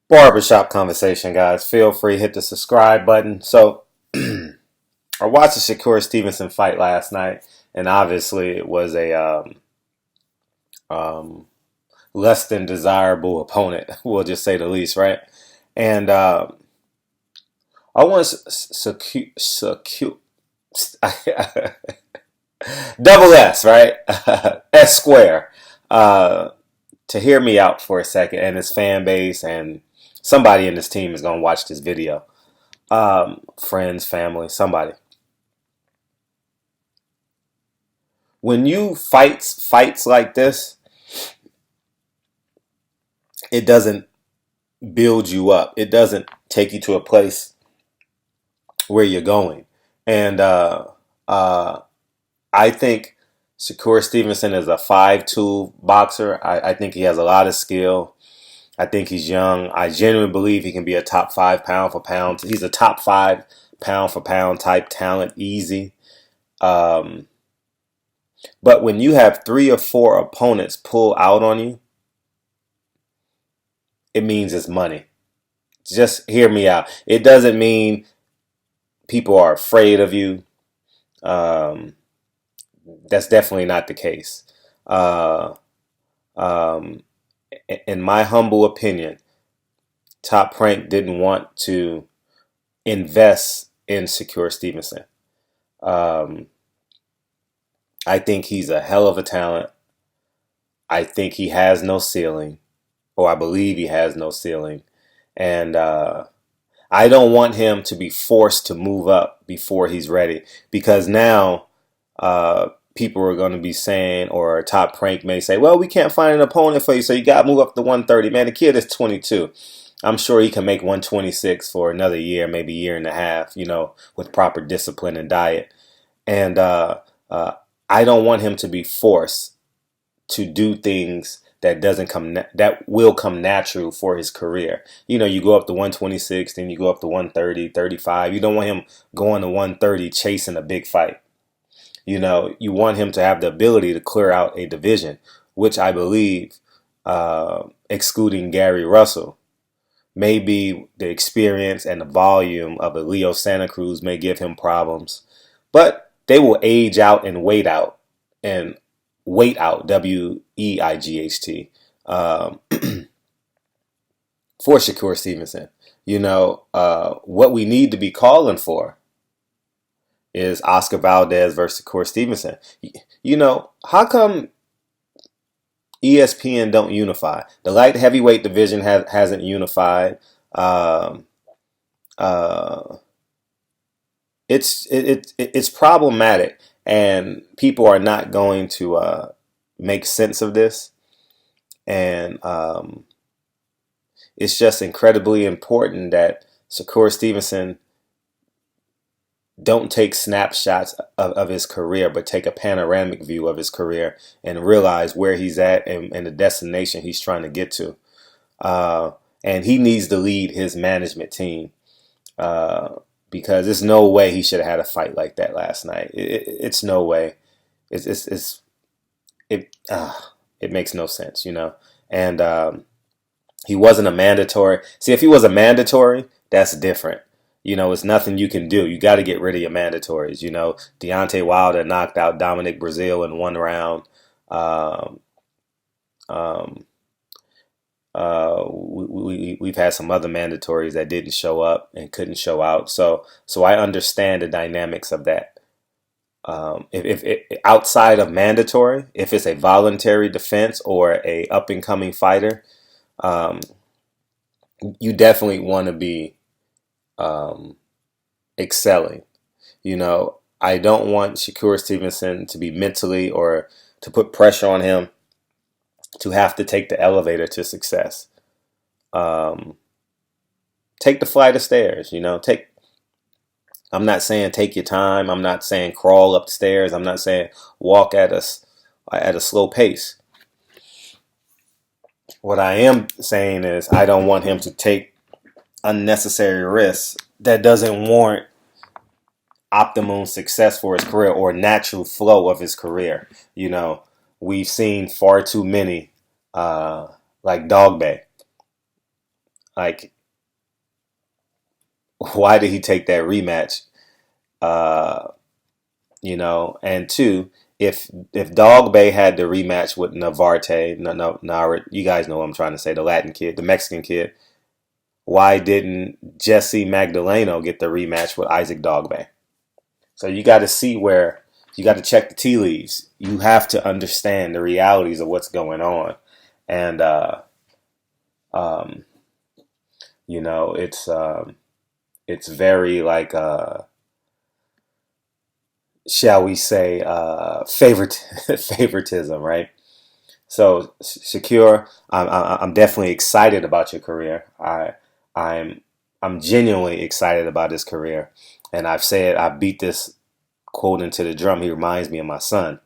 Barbershop conversation, guys. Feel free, hit the subscribe button. So, I watched the Shakur Stevenson fight last night, and obviously it was a um, less than desirable opponent. We'll just say the least, right? And I want to double S, right? S square. Uh, to hear me out for a second, and his fan base, and somebody in this team is gonna watch this video. Friends, family, somebody. When you fights like this, it doesn't build you up. It doesn't take you to a place where you're going. And uh, I think Shakur Stevenson is a 5'2" boxer. I think he has a lot of skill. I think he's young. I genuinely believe he can be a top 5 pound for pound. He's a top 5 pound for pound type talent, easy. Um, but when you have 3 or 4 opponents pull out on you, it means it's money. Just hear me out. It doesn't mean people are afraid of you. Um, that's definitely not the case. Uh, um, in my humble opinion, Top Rank didn't want to invest in Shakur Stevenson. Um, I think he's a hell of a talent. I think he has no ceiling, or I believe he has no ceiling. And I don't want him to be forced to move up before he's ready, because now people are going to be saying, or Top Rank may say, well, we can't find an opponent for you, so you got to move up to 130. Man, the kid is 22. I'm sure he can make 126 for another year, maybe a year and a half, with proper discipline and diet. And uh, I don't want him to be forced to do things that will come natural for his career. You go up to 126, then you go up to 130, 35. You don't want him going to 130 chasing a big fight. You want him to have the ability to clear out a division, which I believe, excluding Gary Russell, maybe the experience and the volume of a Leo Santa Cruz may give him problems, but they will age out and wait out, and wait out, WEIGHT, for Shakur Stevenson. What we need to be calling for is Oscar Valdez versus Shakur Stevenson. How come ESPN don't unify? The light heavyweight division hasn't unified. Um, uh, it's problematic, and people are not going to make sense of this. And it's just incredibly important that Shakur Stevenson don't take snapshots of his career, but take a panoramic view of his career and realize where he's at, and the destination he's trying to get to. And he needs to lead his management team, because there's no way he should have had a fight like that last night. It's no way. It it makes no sense. And he wasn't a mandatory. See, if he was a mandatory, that's different. It's nothing you can do. You got to get rid of your mandatories. Deontay Wilder knocked out Dominic Breazeale in 1 round. Um, um, we've had some other mandatories that didn't show up and couldn't show out. So I understand the dynamics of that. If outside of mandatory, if it's a voluntary defense or a up and coming fighter, um, you definitely want to be excelling. I don't want Shakur Stevenson to be mentally, or to put pressure on him to have to take the elevator to success. Um, take the flight of stairs. I'm not saying take your time. I'm not saying crawl up the stairs. I'm not saying walk at a slow pace. What I am saying is I don't want him to take unnecessary risks that doesn't warrant optimum success for his career or natural flow of his career. We've seen far too many, like Dog Bay. Like, why did he take that rematch? Uh, and two, if Dog Bay had the rematch with Navarte, no, you guys know what I'm trying to say, the Latin kid, the Mexican kid, why didn't Jesse Magdaleno get the rematch with Isaac Dogbe? So you got to see where you got to check the tea leaves. You have to understand the realities of what's going on, and um, it's very like shall we say favoritism, right? So Shakur, I'm definitely excited about your career. I'm I'm genuinely excited about his career, and I beat this quote into the drum. He reminds me of my son,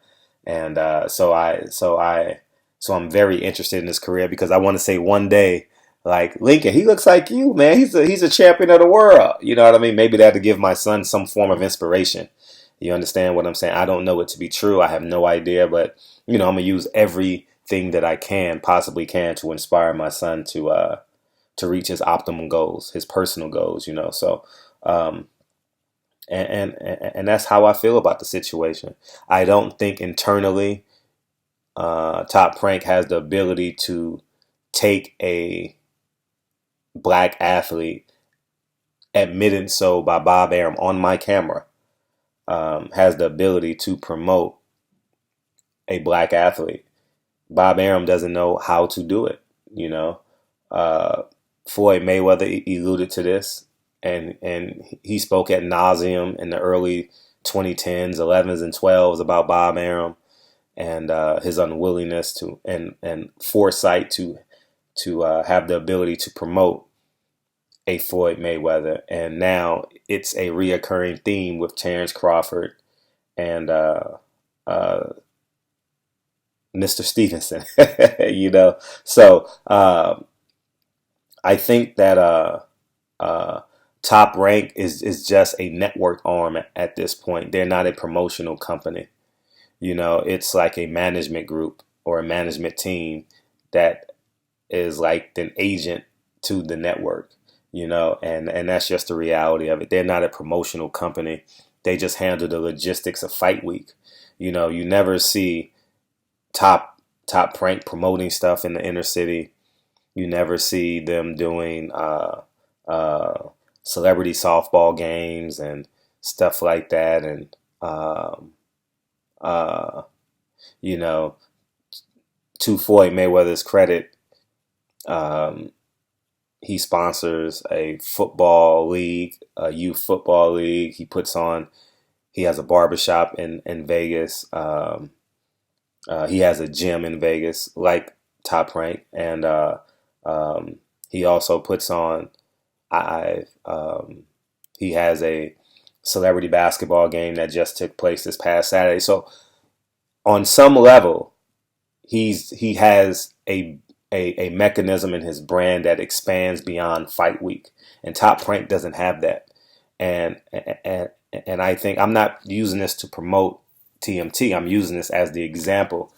and so I'm very interested in his career because I want to say one day, like Lincoln, he looks like you, man. He's a champion of the world. You know what I mean? Maybe that to give my son some form of inspiration. You understand what I'm saying? I don't know it to be true. I have no idea, but I'm gonna use everything that I possibly can to inspire my son to reach his optimum goals, his personal goals. So. Um, and that's how I feel about the situation. I don't think internally Top Rank has the ability to take a black athlete, admitted so by Bob Arum on my camera, has the ability to promote a black athlete. Bob Arum doesn't know how to do it. You know, uh, Floyd Mayweather alluded to this, and he spoke at nauseum in the early 2010s, 11s, and 12s about Bob Arum and his unwillingness to and foresight to have the ability to promote a Floyd Mayweather. And now it's a reoccurring theme with Terrence Crawford and uh, Mr. Stevenson. So I think that uh, Top Rank is just a network arm at this point. They're not a promotional company. It's like a management group or a management team that is like an agent to the network. And that's just the reality of it. They're not a promotional company. They just handle the logistics of Fight Week. You never see top rank promoting stuff in the inner city. You never see them doing uh, celebrity softball games and stuff like that. And uh, you know, to Floyd Mayweather's credit, um, he sponsors a football league, a youth football league. He has a barbershop in Vegas. He has a gym in Vegas, like Top Rank, and he also puts on. I He has a celebrity basketball game that just took place this past Saturday. So on some level, he has a mechanism in his brand that expands beyond Fight Week, and Top Rank doesn't have that. And I think I'm not using this to promote TMT. I'm using this as the example.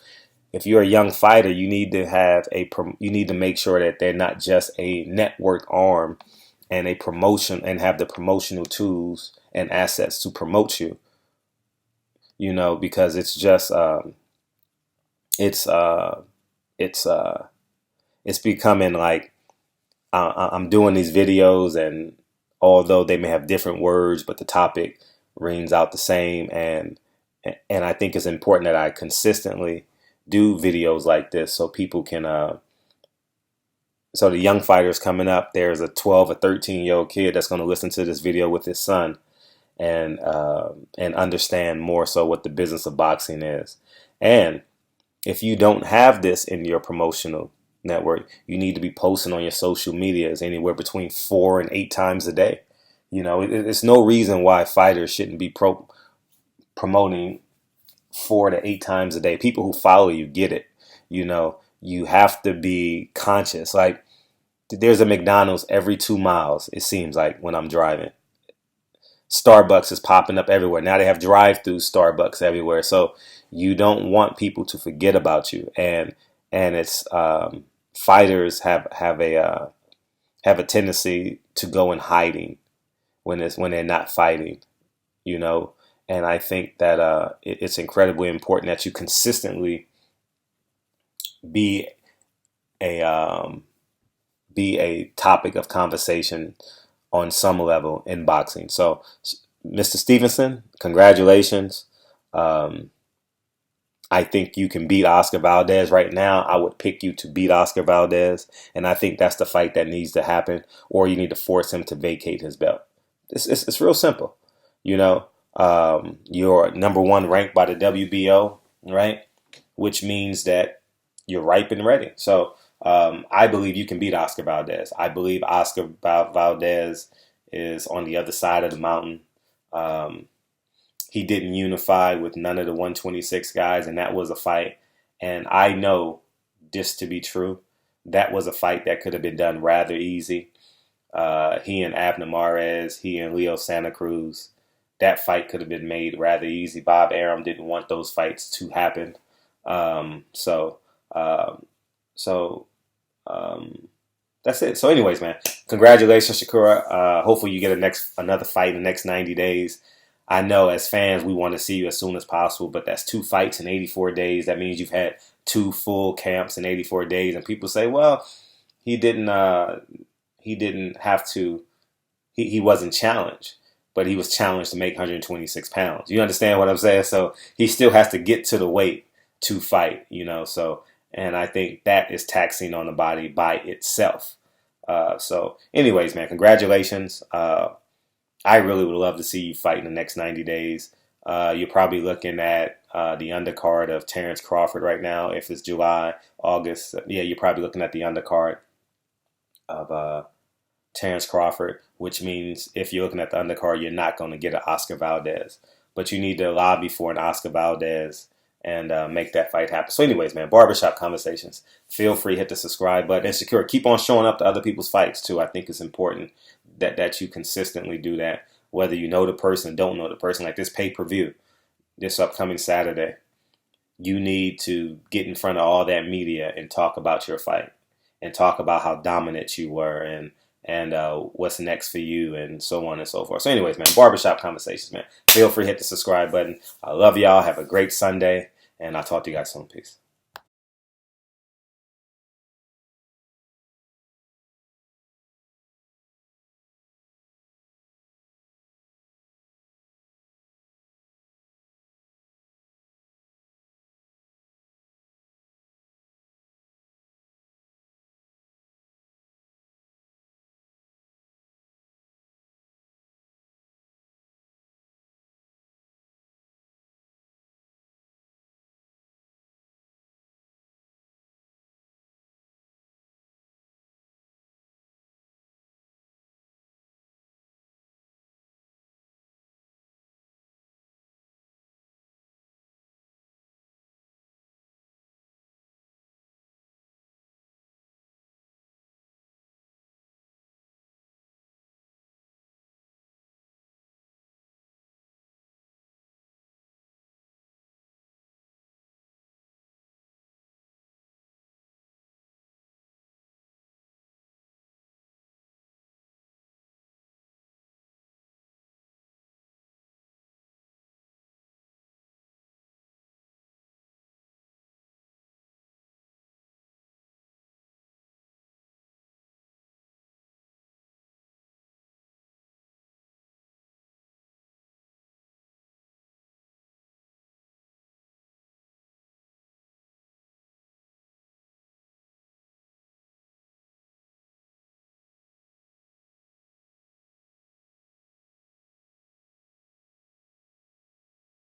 If you're a young fighter, you need to make sure that they're not just a network arm and a promotion and have the promotional tools and assets to promote you. Because it's it's it's becoming like I'm doing these videos, and although they may have different words, but the topic rings out the same. And I think it's important that I consistently do videos like this so people can so the young fighters coming up, there's a 12 or 13-year-old kid that's going to listen to this video with his son and understand more so what the business of boxing is. And if you don't have this in your promotional network, you need to be posting on your social medias anywhere between 4 and 8 times a day. It's no reason why fighters shouldn't be promoting 4 to 8 times a day. People who follow you get it. You have to be conscious. Like, there's a McDonald's every 2 miles, it seems like, when I'm driving. Starbucks is popping up everywhere. Now they have drive-through Starbucks everywhere. So you don't want people to forget about you. And it's fighters have have a tendency to go in hiding when they're not fighting, you know. And I think that it's incredibly important that you consistently be a be a topic of conversation on some level in boxing. So, Mr. Stevenson, congratulations. Um, I think you can beat Oscar Valdez right now. I would pick you to beat Oscar Valdez, and I think that's the fight that needs to happen, or you need to force him to vacate his belt. It's real simple, you know. You're number one ranked by the WBO, right? Which means that you're ripe and ready. So I believe you can beat Oscar Valdez. I believe Oscar Valdez is on the other side of the mountain. Um, he didn't unify with none of the 126 guys, and that was a fight. And I know this to be true. That was a fight that could have been done rather easy. He and Abner Mares, he and Leo Santa Cruz, that fight could have been made rather easy. Bob Arum didn't want those fights to happen. Um, so, um, so that's it. So, anyways, man, congratulations, Shakur. Hopefully, you get another fight in the next 90 days. I know as fans, we want to see you as soon as possible, but that's 2 fights in 84 days. That means you've had 2 full camps in 84 days, and people say, well, he didn't. He didn't have to. He wasn't challenged, but he was challenged to make 126 pounds. You understand what I'm saying? So he still has to get to the weight to fight, you know. So, and I think that is taxing on the body by itself. So, anyways, man, congratulations. I really would love to see you fight in the next 90 days. You're probably looking at the undercard of Terrence Crawford right now. If it's July, August, yeah, you're probably looking at the undercard of Terrence Crawford, which means if you're looking at the undercard, you're not going to get an Oscar Valdez. But you need to lobby for an Oscar Valdez and make that fight happen. So anyways, man, Barbershop Conversations. Feel free, hit the subscribe button. And Shakur, keep on showing up to other people's fights too. I think it's important that you consistently do that, whether you know the person, don't know the person. Like this pay-per-view, this upcoming Saturday, you need to get in front of all that media and talk about your fight and talk about how dominant you were and what's next for you and so on and so forth. So anyways, man, Barbershop Conversations, man. Feel free to hit the subscribe button. I love y'all. Have a great Sunday, and I'll talk to you guys soon. Peace.